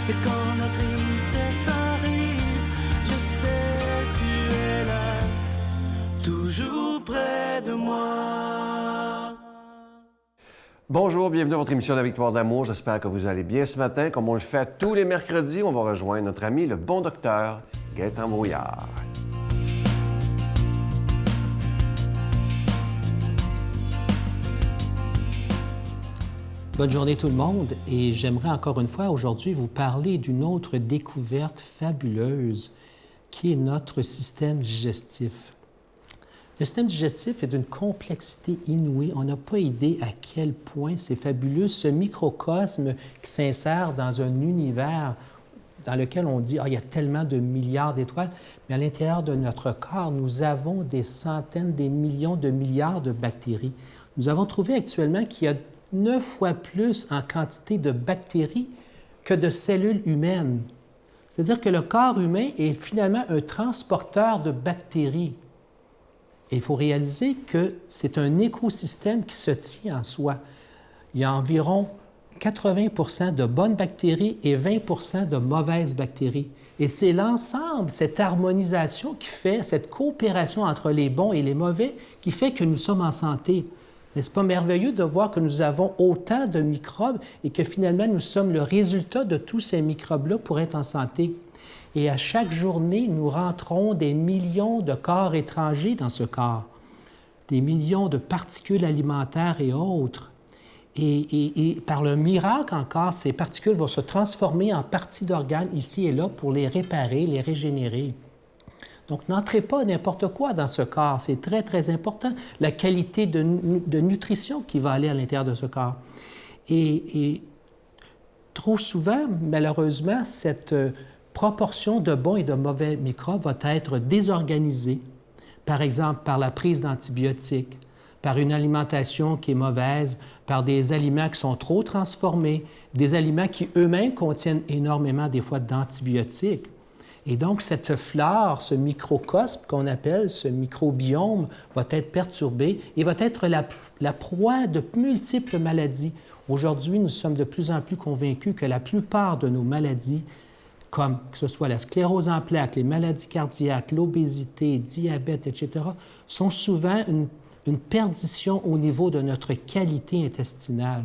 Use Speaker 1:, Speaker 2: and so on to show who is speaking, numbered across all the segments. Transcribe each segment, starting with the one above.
Speaker 1: Et quand la tristesse arrive, je sais tu es là, toujours près de moi.
Speaker 2: Bonjour, bienvenue à votre émission La Victoire d'amour. J'espère que vous allez bien ce matin. Comme on le fait tous les mercredis, on va rejoindre notre ami, le bon docteur Gaëtan Brouillard.
Speaker 3: Bonne journée tout le monde et j'aimerais encore une fois aujourd'hui vous parler d'une autre découverte fabuleuse qui est notre système digestif. Le système digestif est d'une complexité inouïe. On n'a pas idée à quel point c'est fabuleux, ce microcosme qui s'insère dans un univers dans lequel on dit « Ah, il y a tellement de milliards d'étoiles », mais à l'intérieur de notre corps, nous avons des centaines, des millions de milliards de bactéries. Nous avons trouvé actuellement qu'il y a 9 fois plus en quantité de bactéries que de cellules humaines. C'est-à-dire que le corps humain est finalement un transporteur de bactéries. Et il faut réaliser que c'est un écosystème qui se tient en soi. Il y a environ 80 de bonnes bactéries et 20 de mauvaises bactéries. Et c'est l'ensemble, cette harmonisation qui fait, cette coopération entre les bons et les mauvais, qui fait que nous sommes en santé. N'est-ce pas merveilleux de voir que nous avons autant de microbes et que finalement nous sommes le résultat de tous ces microbes-là pour être en santé? Et à chaque journée, nous rentrons des millions de corps étrangers dans ce corps, des millions de particules alimentaires et autres. Et par le miracle encore, ces particules vont se transformer en parties d'organes ici et là pour les réparer, les régénérer. Donc, n'entrez pas n'importe quoi dans ce corps. C'est très, très important, la qualité de nutrition qui va aller à l'intérieur de ce corps. Et trop souvent, malheureusement, cette proportion de bons et de mauvais microbes va être désorganisée, par exemple par la prise d'antibiotiques, par une alimentation qui est mauvaise, par des aliments qui sont trop transformés, des aliments qui eux-mêmes contiennent énormément des fois d'antibiotiques. Et donc, cette flore, ce microcosme qu'on appelle, ce microbiome, va être perturbé et va être la proie de multiples maladies. Aujourd'hui, nous sommes de plus en plus convaincus que la plupart de nos maladies, comme que ce soit la sclérose en plaques, les maladies cardiaques, l'obésité, diabète, etc., sont souvent une perdition au niveau de notre qualité intestinale.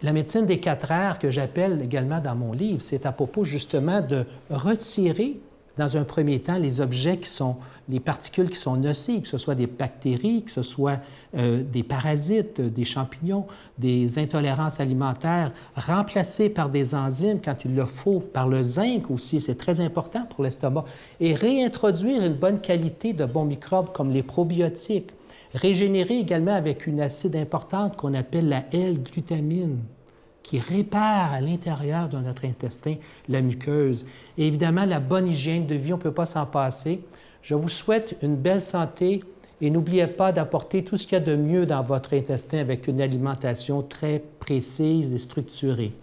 Speaker 3: La médecine des 4 R, que j'appelle également dans mon livre, c'est à propos justement de retirer, dans un premier temps, les objets qui sont, les particules qui sont nocives, que ce soit des bactéries, que ce soit des parasites, des champignons, des intolérances alimentaires, remplacées par des enzymes quand il le faut, par le zinc aussi, c'est très important pour l'estomac, et réintroduire une bonne qualité de bons microbes comme les probiotiques, régénérer également avec une acide importante qu'on appelle la L-glutamine, qui répare à l'intérieur de notre intestin la muqueuse. Et évidemment, la bonne hygiène de vie, on ne peut pas s'en passer. Je vous souhaite une belle santé et n'oubliez pas d'apporter tout ce qu'il y a de mieux dans votre intestin avec une alimentation très précise et structurée.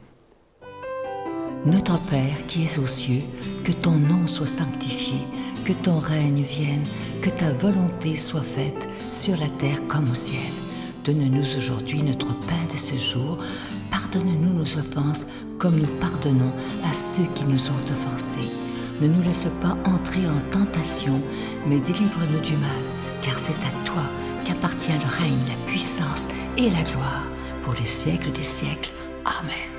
Speaker 4: Notre Père qui es aux cieux, que ton nom soit sanctifié, que ton règne vienne, que ta volonté soit faite sur la terre comme au ciel. Donne-nous aujourd'hui notre pain de ce jour. Pardonne-nous nos offenses comme nous pardonnons à ceux qui nous ont offensés. Ne nous laisse pas entrer en tentation, mais délivre-nous du mal, car c'est à toi qu'appartient le règne, la puissance et la gloire pour les siècles des siècles. Amen.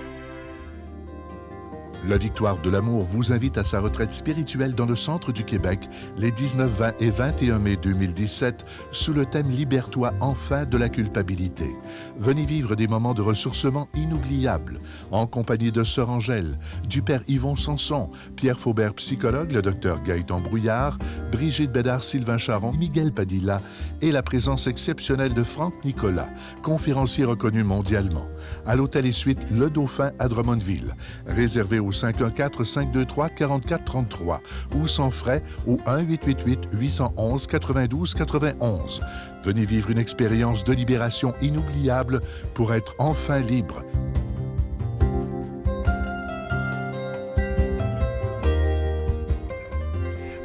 Speaker 5: La Victoire de l'amour vous invite à sa retraite spirituelle dans le centre du Québec les 19, 20 et 21 mai 2017 sous le thème « Libère-toi enfin de la culpabilité ». Venez vivre des moments de ressourcement inoubliables en compagnie de Sœur Angèle, du Père Yvon Sanson, Pierre Faubert, psychologue, le Dr Gaëtan Brouillard, Brigitte Bédard, Sylvain Charon, Miguel Padilla et la présence exceptionnelle de Franck Nicolas, conférencier reconnu mondialement. À l'hôtel et suite Le Dauphin à Drummondville. Réservé au 514-523-4433 ou sans frais au 1-888-811-92-91. Venez vivre une expérience de libération inoubliable pour être enfin libre.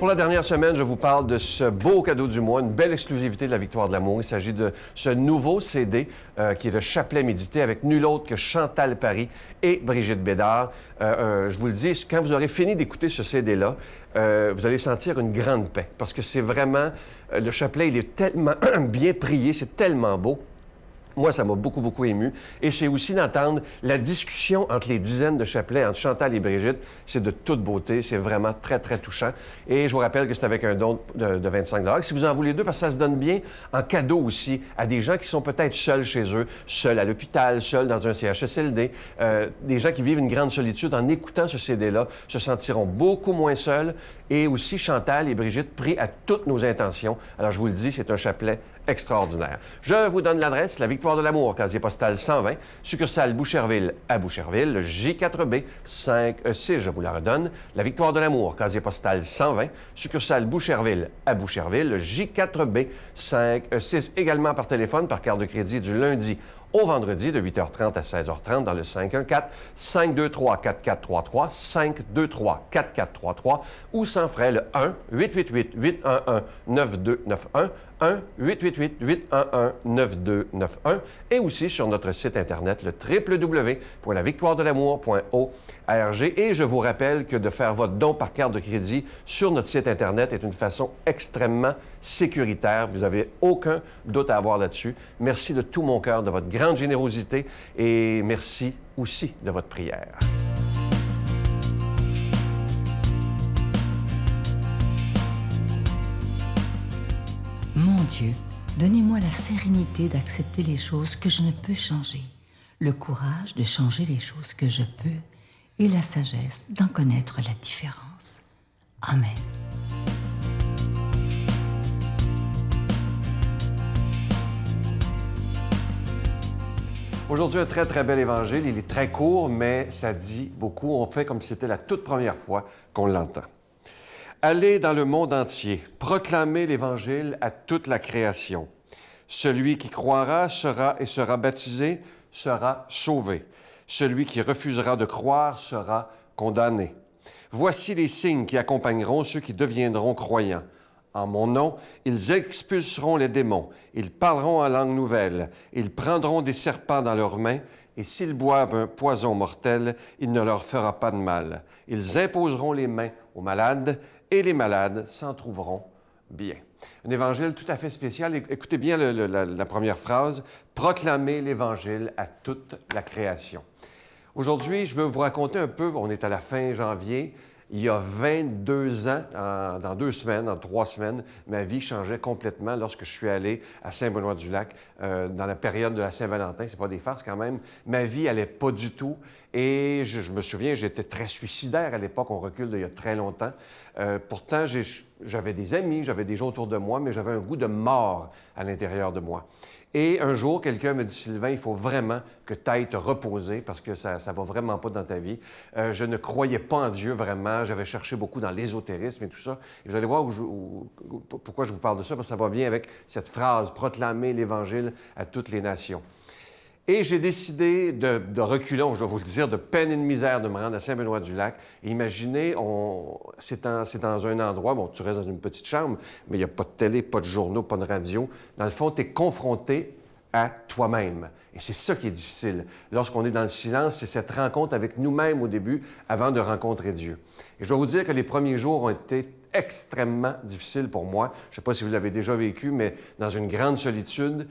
Speaker 2: Pour la dernière semaine, je vous parle de ce beau cadeau du mois, une belle exclusivité de la Victoire de l'amour. Il s'agit de ce nouveau CD qui est le chapelet médité avec nul autre que Chantal Paris et Brigitte Bédard. Je vous le dis, quand vous aurez fini d'écouter ce CD-là, vous allez sentir une grande paix parce que c'est vraiment, le chapelet, il est tellement bien prié, c'est tellement beau. Moi, ça m'a beaucoup, beaucoup ému. Et c'est aussi d'entendre la discussion entre les dizaines de chapelets, entre Chantal et Brigitte. C'est de toute beauté. C'est vraiment très, très touchant. Et je vous rappelle que c'est avec un don de 25 $. Si vous en voulez deux, parce que ça se donne bien en cadeau aussi à des gens qui sont peut-être seuls chez eux, seuls à l'hôpital, seuls dans un CHSLD. Des gens qui vivent une grande solitude en écoutant ce CD-là se sentiront beaucoup moins seuls. Et aussi, Chantal et Brigitte prient à toutes nos intentions. Alors, je vous le dis, c'est un chapelet extraordinaire. Je vous donne l'adresse, la Victoire de l'amour, casier postal 120, succursale Boucherville à Boucherville, J4B 5E6, je vous la redonne. La Victoire de l'amour, casier postal 120, succursale Boucherville à Boucherville, J4B 5E6, également par téléphone, par carte de crédit du lundi au vendredi de 8h30 à 16h30 dans le 514-523-4433, 523-4433 ou sans frais le 1-888-811-9291, 1-888-811-9291 et aussi sur notre site Internet, le www.lavictoiredelamour.org. Et je vous rappelle que de faire votre don par carte de crédit sur notre site Internet est une façon extrêmement sécuritaire. Vous n'avez aucun doute à avoir là-dessus. Merci de tout mon cœur de votre grande générosité et merci aussi de votre prière.
Speaker 4: Mon Dieu, donnez-moi la sérénité d'accepter les choses que je ne peux changer, le courage de changer les choses que je peux et la sagesse d'en connaître la différence. Amen.
Speaker 2: Aujourd'hui, un très, très bel évangile. Il est très court, mais ça dit beaucoup. On fait comme si c'était la toute première fois qu'on l'entend. Allez dans le monde entier, proclamez l'Évangile à toute la création. Celui qui croira sera baptisé, sera sauvé. Celui qui refusera de croire sera condamné. Voici les signes qui accompagneront ceux qui deviendront croyants. En mon nom, ils expulseront les démons, ils parleront en langue nouvelle, ils prendront des serpents dans leurs mains, et s'ils boivent un poison mortel, il ne leur fera pas de mal. Ils imposeront les mains aux malades, et les malades s'en trouveront bien. Un évangile tout à fait spécial. Écoutez bien la première phrase. « Proclamez l'Évangile à toute la création ». Aujourd'hui, je veux vous raconter un peu, on est à la fin janvier, il y a 22 ans, dans 2 semaines, dans 3 semaines, ma vie changeait complètement lorsque je suis allé à Saint-Benoît-du-Lac dans la période de la Saint-Valentin. C'est pas des farces quand même. Ma vie allait pas du tout. Et je me souviens, j'étais très suicidaire à l'époque. On recule d'il y a très longtemps. Pourtant, j'avais des amis, j'avais des gens autour de moi, mais j'avais un goût de mort à l'intérieur de moi. Et un jour, quelqu'un me dit « Sylvain, il faut vraiment que tu ailles te reposer parce que ça va vraiment pas dans ta vie. » Je ne croyais pas en Dieu vraiment. J'avais cherché beaucoup dans l'ésotérisme et tout ça. Et vous allez voir pourquoi je vous parle de ça, parce que ça va bien avec cette phrase « Proclamer l'Évangile à toutes les nations ». Et j'ai décidé de reculons, je dois vous le dire, de peine et de misère, de me rendre à Saint-Benoît-du-Lac. Et imaginez, c'est dans un endroit, bon, tu restes dans une petite chambre, mais il n'y a pas de télé, pas de journaux, pas de radio. Dans le fond, tu es confronté à toi-même. Et c'est ça qui est difficile. Lorsqu'on est dans le silence, c'est cette rencontre avec nous-mêmes au début, avant de rencontrer Dieu. Et je dois vous dire que les premiers jours ont été extrêmement difficiles pour moi. Je ne sais pas si vous l'avez déjà vécu, mais dans une grande solitude,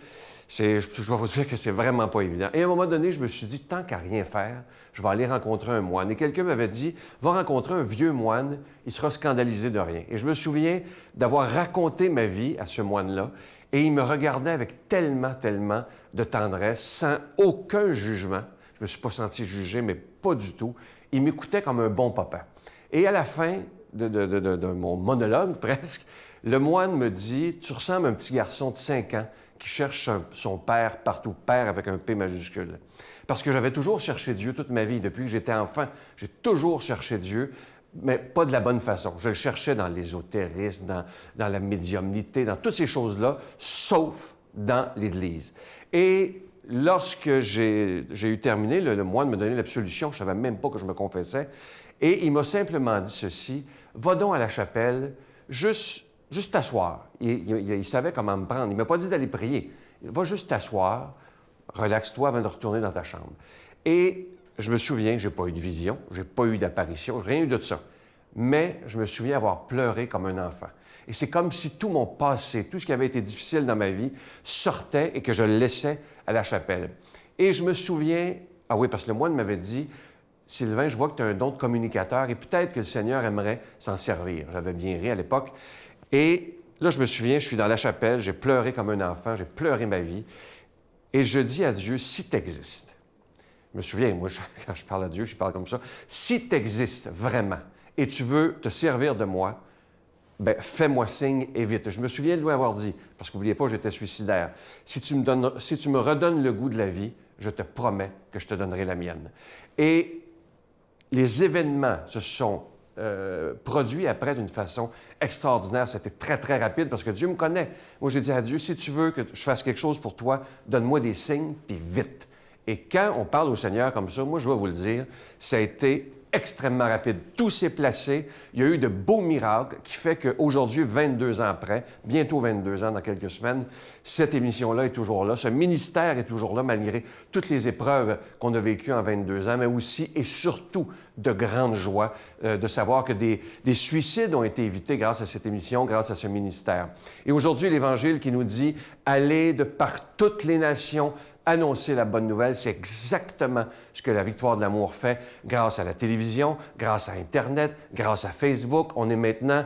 Speaker 2: je dois vous dire que c'est vraiment pas évident. Et à un moment donné, je me suis dit, tant qu'à rien faire, je vais aller rencontrer un moine. Et quelqu'un m'avait dit, va rencontrer un vieux moine, il sera scandalisé de rien. Et je me souviens d'avoir raconté ma vie à ce moine-là, et il me regardait avec tellement, tellement de tendresse, sans aucun jugement. Je me suis pas senti jugé, mais pas du tout. Il m'écoutait comme un bon papa. Et à la fin de mon monologue, presque, le moine me dit, tu ressembles à un petit garçon de 5 ans qui cherche son père partout, père avec un P majuscule. Parce que j'avais toujours cherché Dieu toute ma vie. Depuis que j'étais enfant, j'ai toujours cherché Dieu, mais pas de la bonne façon. Je le cherchais dans l'ésotérisme, dans la médiumnité, dans toutes ces choses-là, sauf dans l'Église. Et lorsque j'ai eu terminé, le moine me donnait l'absolution, je ne savais même pas que je me confessais, et il m'a simplement dit ceci, « Va donc à la chapelle, juste t'asseoir. Il savait comment me prendre. Il ne m'a pas dit d'aller prier. Va juste t'asseoir, relaxe-toi avant de retourner dans ta chambre. Et je me souviens, je n'ai pas eu de vision, je n'ai pas eu d'apparition, rien eu de ça. Mais je me souviens avoir pleuré comme un enfant. Et c'est comme si tout mon passé, tout ce qui avait été difficile dans ma vie, sortait et que je le laissais à la chapelle. Et je me souviens, ah oui, parce que le moine m'avait dit, Sylvain, je vois que tu as un don de communicateur et peut-être que le Seigneur aimerait s'en servir. J'avais bien ri à l'époque. Et là, je me souviens, je suis dans la chapelle, j'ai pleuré comme un enfant, j'ai pleuré ma vie. Et je dis à Dieu, si tu existes, je me souviens, moi, quand je parle à Dieu, je parle comme ça, si tu existes vraiment et tu veux te servir de moi, bien, fais-moi signe et vite. Je me souviens de lui avoir dit, parce qu'oubliez pas, j'étais suicidaire, si tu me redonnes le goût de la vie, je te promets que je te donnerai la mienne. Et les événements se sont produits après d'une façon extraordinaire. C'était très, très rapide parce que Dieu me connaît. Moi, j'ai dit à Dieu, si tu veux que je fasse quelque chose pour toi, donne-moi des signes, puis vite. Et quand on parle au Seigneur comme ça, moi, je dois vous le dire, ça a été extrêmement rapide. Tout s'est placé. Il y a eu de beaux miracles qui fait qu'aujourd'hui, 22 ans après, bientôt 22 ans dans quelques semaines, cette émission-là est toujours là. Ce ministère est toujours là malgré toutes les épreuves qu'on a vécues en 22 ans, mais aussi et surtout de grande joie de savoir que des suicides ont été évités grâce à cette émission, grâce à ce ministère. Et aujourd'hui, l'Évangile qui nous dit « Allez de par toutes les nations », annoncer la bonne nouvelle, c'est exactement ce que la Victoire de l'amour fait grâce à la télévision, grâce à Internet, grâce à Facebook. On est maintenant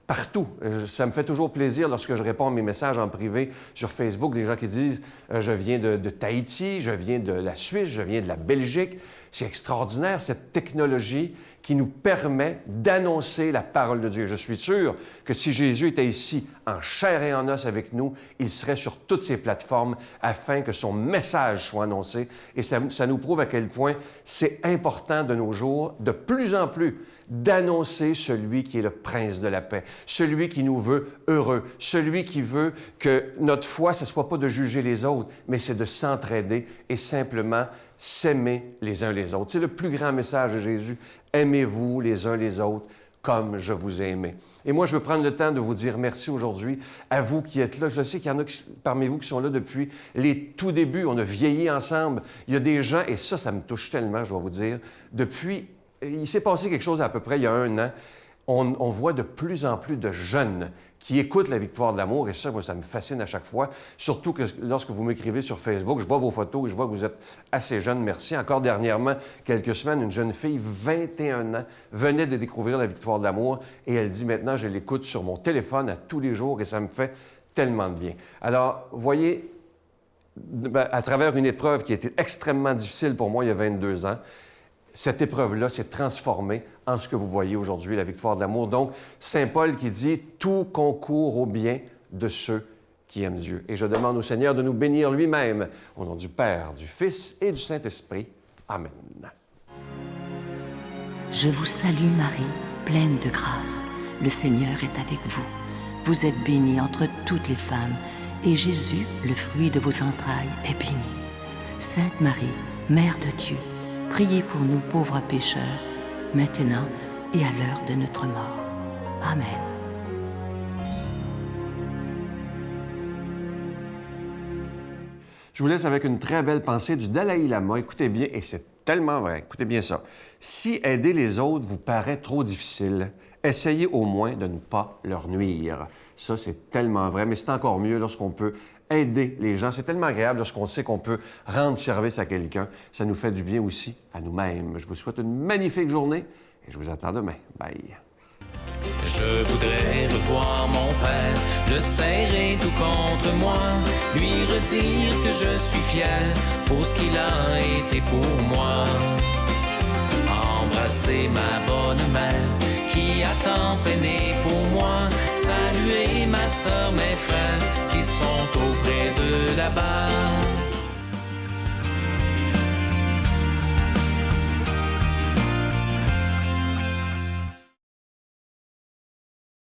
Speaker 2: partout. Ça me fait toujours plaisir lorsque je réponds à mes messages en privé sur Facebook, des gens qui disent « Je viens de Tahiti, je viens de la Suisse, je viens de la Belgique ». C'est extraordinaire, cette technologie qui nous permet d'annoncer la parole de Dieu. Je suis sûr que si Jésus était ici, en chair et en os avec nous, il serait sur toutes ces plateformes afin que son message soit annoncé. Et ça nous prouve à quel point c'est important de nos jours, de plus en plus, d'annoncer celui qui est le prince de la paix, celui qui nous veut heureux, celui qui veut que notre foi, ce ne soit pas de juger les autres, mais c'est de s'entraider et simplement s'aimer les uns les autres. C'est le plus grand message de Jésus. Aimez-vous les uns les autres comme je vous ai aimé. Et moi, je veux prendre le temps de vous dire merci aujourd'hui à vous qui êtes là. Je sais qu'il y en a parmi vous qui sont là depuis les tout débuts. On a vieilli ensemble. Il y a des gens, et ça me touche tellement, je dois vous dire, il s'est passé quelque chose à peu près il y a 1 an. On voit de plus en plus de jeunes qui écoutent la Victoire de l'amour, et ça, moi, ça me fascine à chaque fois, surtout que lorsque vous m'écrivez sur Facebook, je vois vos photos et je vois que vous êtes assez jeunes, merci. Encore dernièrement, quelques semaines, une jeune fille, 21 ans, venait de découvrir la Victoire de l'amour, et elle dit maintenant, je l'écoute sur mon téléphone à tous les jours, et ça me fait tellement de bien. Alors, voyez, à travers une épreuve qui a été extrêmement difficile pour moi il y a 22 ans, cette épreuve-là s'est transformée en ce que vous voyez aujourd'hui, la Victoire de l'amour. Donc, Saint Paul qui dit « Tout concourt au bien de ceux qui aiment Dieu ». Et je demande au Seigneur de nous bénir lui-même, au nom du Père, du Fils et du Saint-Esprit. Amen.
Speaker 4: Je vous salue Marie, pleine de grâce. Le Seigneur est avec vous. Vous êtes bénie entre toutes les femmes, et Jésus, le fruit de vos entrailles, est béni. Sainte Marie, Mère de Dieu, priez pour nous pauvres pécheurs, maintenant et à l'heure de notre mort. Amen.
Speaker 2: Je vous laisse avec une très belle pensée du Dalai Lama. Écoutez bien, et c'est tellement vrai, écoutez bien ça. Si aider les autres vous paraît trop difficile, essayez au moins de ne pas leur nuire. Ça, c'est tellement vrai, mais c'est encore mieux lorsqu'on peut aider les gens. C'est tellement agréable lorsqu'on sait qu'on peut rendre service à quelqu'un. Ça nous fait du bien aussi à nous-mêmes. Je vous souhaite une magnifique journée et je vous attends demain. Bye.
Speaker 1: Je voudrais revoir mon père, le serrer tout contre moi, lui redire que je suis fier pour ce qu'il a été pour moi. Embrasser ma bonne mère qui a tant peiné pour moi, saluer ma sœur, mes frères qui sont auprès de là-bas.